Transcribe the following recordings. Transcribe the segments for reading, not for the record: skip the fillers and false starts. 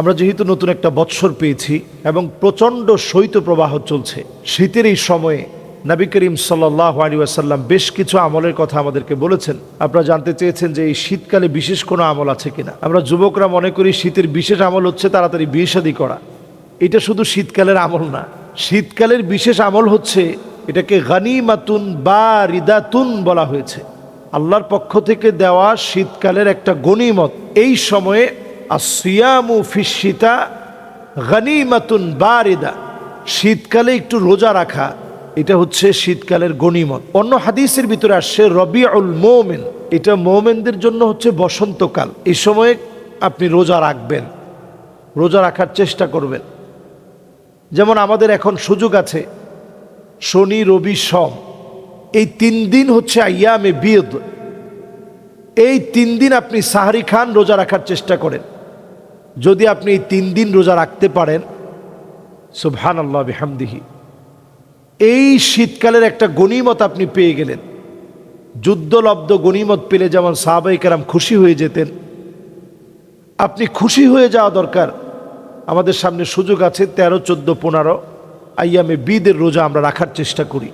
আমরা যেহেতু নতুন একটা বৎসর পেয়েছি এবং প্রচণ্ড শৈত্যপ্রবাহ চলছে, শীতের এই সময়ে নবী করিম সাল্লাল্লাহু আলাইহি ওয়াসাল্লাম বেশ কিছু আমলের কথা আমাদেরকে বলেছেন। আপনারা জানতে চেয়েছেন যে এই শীতকালে বিশেষ কোনো আমল আছে কিনা। আমরা যুবকরা মনে করি শীতের বিশেষ আমল হচ্ছে তাড়াতাড়ি বিয়ে শাদী করা। এটা শুধু শীতকালের আমল না, শীতকালের বিশেষ আমল হচ্ছে এটাকে গনিমাতুন বারিদাতুন বলা হয়েছে। আল্লাহর পক্ষ থেকে দেওয়া শীতকালের একটা গনিমত। এই সময়ে আসিয়ামু ফিশশিতা গনিমাতুন বারিদা, শীতকালে একটু রোজা রাখা এটা হচ্ছে শীতকালের গনিমত। অন্য হাদিসের ভিতরে আসছে রবিউল মুমিন, এটা মুমিনদের জন্য হচ্ছে বসন্তকাল। এই সময়ে আপনি রোজা রাখবেন, রোজা রাখার চেষ্টা করবেন। যেমন আমাদের এখন সুযোগ আছে শনি রবি সোম, এই 3 দিন হচ্ছে আইয়ামে বিদ। এই 3 দিন আপনি সাহরি খান, রোজা রাখার চেষ্টা করেন। যদি আপনি এই 3 দিন রোজা রাখতে পারেন, সুবহানাল্লাহ বিহামদিহি, এই শীতকালের একটা গনিমত আপনি পেয়ে গেলেন। যুদ্ধলব্ধ গনিমত পেলে যেমন সাহাবায়ে কেরাম খুশি হয়ে যেতেন, আপনি খুশি হয়ে যাওয়া দরকার। আমাদের সামনে সুযোগ আছে 13, 14, 15 আইয়ামে বিদের রোজা আমরা রাখার চেষ্টা করি।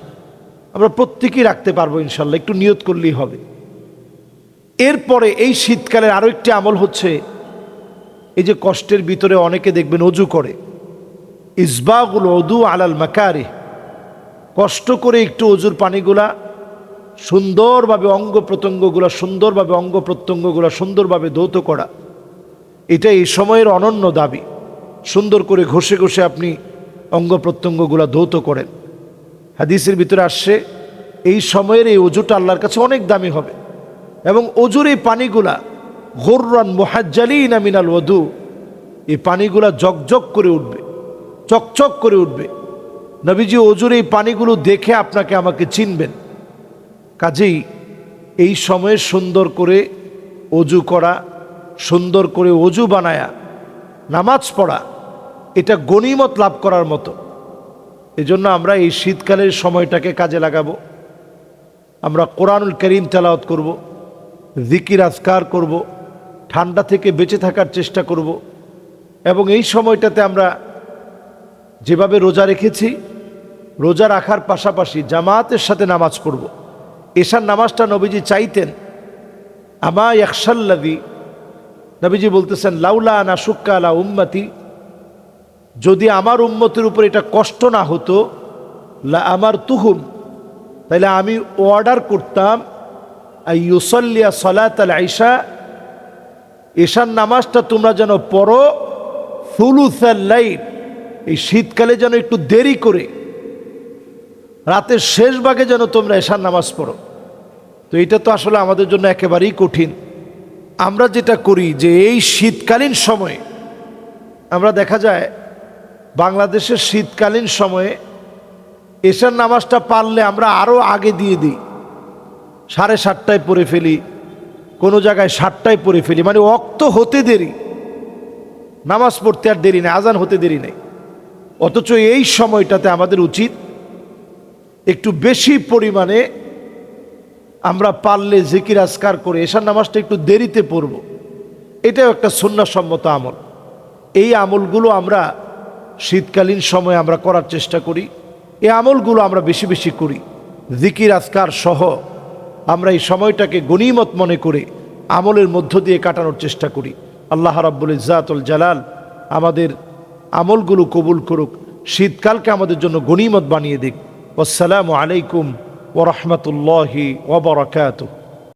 আমরা প্রত্যেকেই রাখতে পারবো ইনশাল্লাহ, একটু নিয়ত করলেই হবে। এরপরে এই শীতকালের আরও একটি আমল হচ্ছে, এই যে কষ্টের ভিতরে অনেকে দেখবেন অজু করে, ইসবাগুল ওযু আলাল মাকারিহ, কষ্ট করে একটু অজুর পানিগুলা সুন্দরভাবে অঙ্গ প্রত্যঙ্গগুলা সুন্দরভাবে ধৌত করা, এটা এই সময়ের অনন্য দাবি। সুন্দর করে ঘষে ঘষে আপনি অঙ্গ প্রত্যঙ্গগুলা ধৌত করেন। হাদিসের ভিতরে আসছে এই সময়ের এই অজুটা আল্লাহর কাছে অনেক দামি হবে। এবং অজুর এই পানিগুলা গুররান মুহাজ্জালিনা মিনাল ওযু, এই পানিগুলা জকজক করে উঠবে, চকচক করে উঠবে। নবীজি অজুর এই পানিগুলো দেখে আপনাকে আমাকে চিনবেন। কাজেই এই সময়ে সুন্দর করে অজু করা, সুন্দর করে অজু বানায়া নামাজ পড়া, এটা গনিমত লাভ করার মতো। এজন্য আমরা এই শীতকালের সময়টাকে কাজে লাগাবো। আমরা কোরআনুল কারীম তেলাওয়াত করব, জিকির আজকার করব, ঠান্ডা থেকে বেঁচে থাকার চেষ্টা করব। এবং এই সময়টাতে আমরা যেভাবে রোজা রেখেছি, রোজা রাখার পাশাপাশি জামাতের সাথে নামাজ পড়ব। এশার নামাজটা নবীজি চাইতেন। আমা ইয়াখশাল্লাযী, নবীজি বলতেছেন লাউলা আনা শুক্কা আলা উম্মতি, যদি আমার উম্মতের উপর এটা কষ্ট না হতো, লা আমারতুহুম, তাহলে আমি অর্ডার করতাম আইয়ুসাল্লিয়া সালাতাল ইশা, এশার নামাজটা তোমরা যেন পড়ো সুলুসাল লাইল, এই শীতকালে যেন একটু দেরি করে রাতের শেষ ভাগে যেন তোমরা এশার নামাজ পড়ো। তো এটা তো আসলে আমাদের জন্য একেবারেই কঠিন। আমরা যেটা করি যে এই শীতকালীন সময়ে আমরা দেখা যায় বাংলাদেশের শীতকালীন সময়ে এশার নামাজটা পারলে আমরা আরও আগে দিয়ে দিই, 7:30টায় পড়ে ফেলি, কোনো জায়গায় 7টায় পড়ে ফেলি, মানে ওয়াক্ত হতে দেরি, নামাজ পড়তে আর দেরি নেই, আজান হতে দেরি নেই। অথচ এই সময়টাতে আমাদের উচিত একটু বেশি পরিমাণে আমরা পারলে জিকির আজকার করে এশার নামাজটা একটু দেরিতে পড়ব। এটাও একটা সুন্নাহসম্মত আমল। এই আমলগুলো আমরা শীতকালীন সময়ে আমরা করার চেষ্টা করি। এই আমলগুলো আমরা বেশি বেশি করি, জিকির আজকার সহ। আমরা এই সময়টাকে গনিমত মনে করে আমলের মধ্য দিয়ে কাটানোর চেষ্টা করি। আল্লাহ রাব্বুল ইজ্জাতুল জালাল আমাদের আমলগুলো কবুল করুক, শীতকালকে আমাদের জন্য গনিমত বানিয়ে দিক। আসসালামু আলাইকুম ওয়া রাহমাতুল্লাহি ওয়া বারাকাতুহু।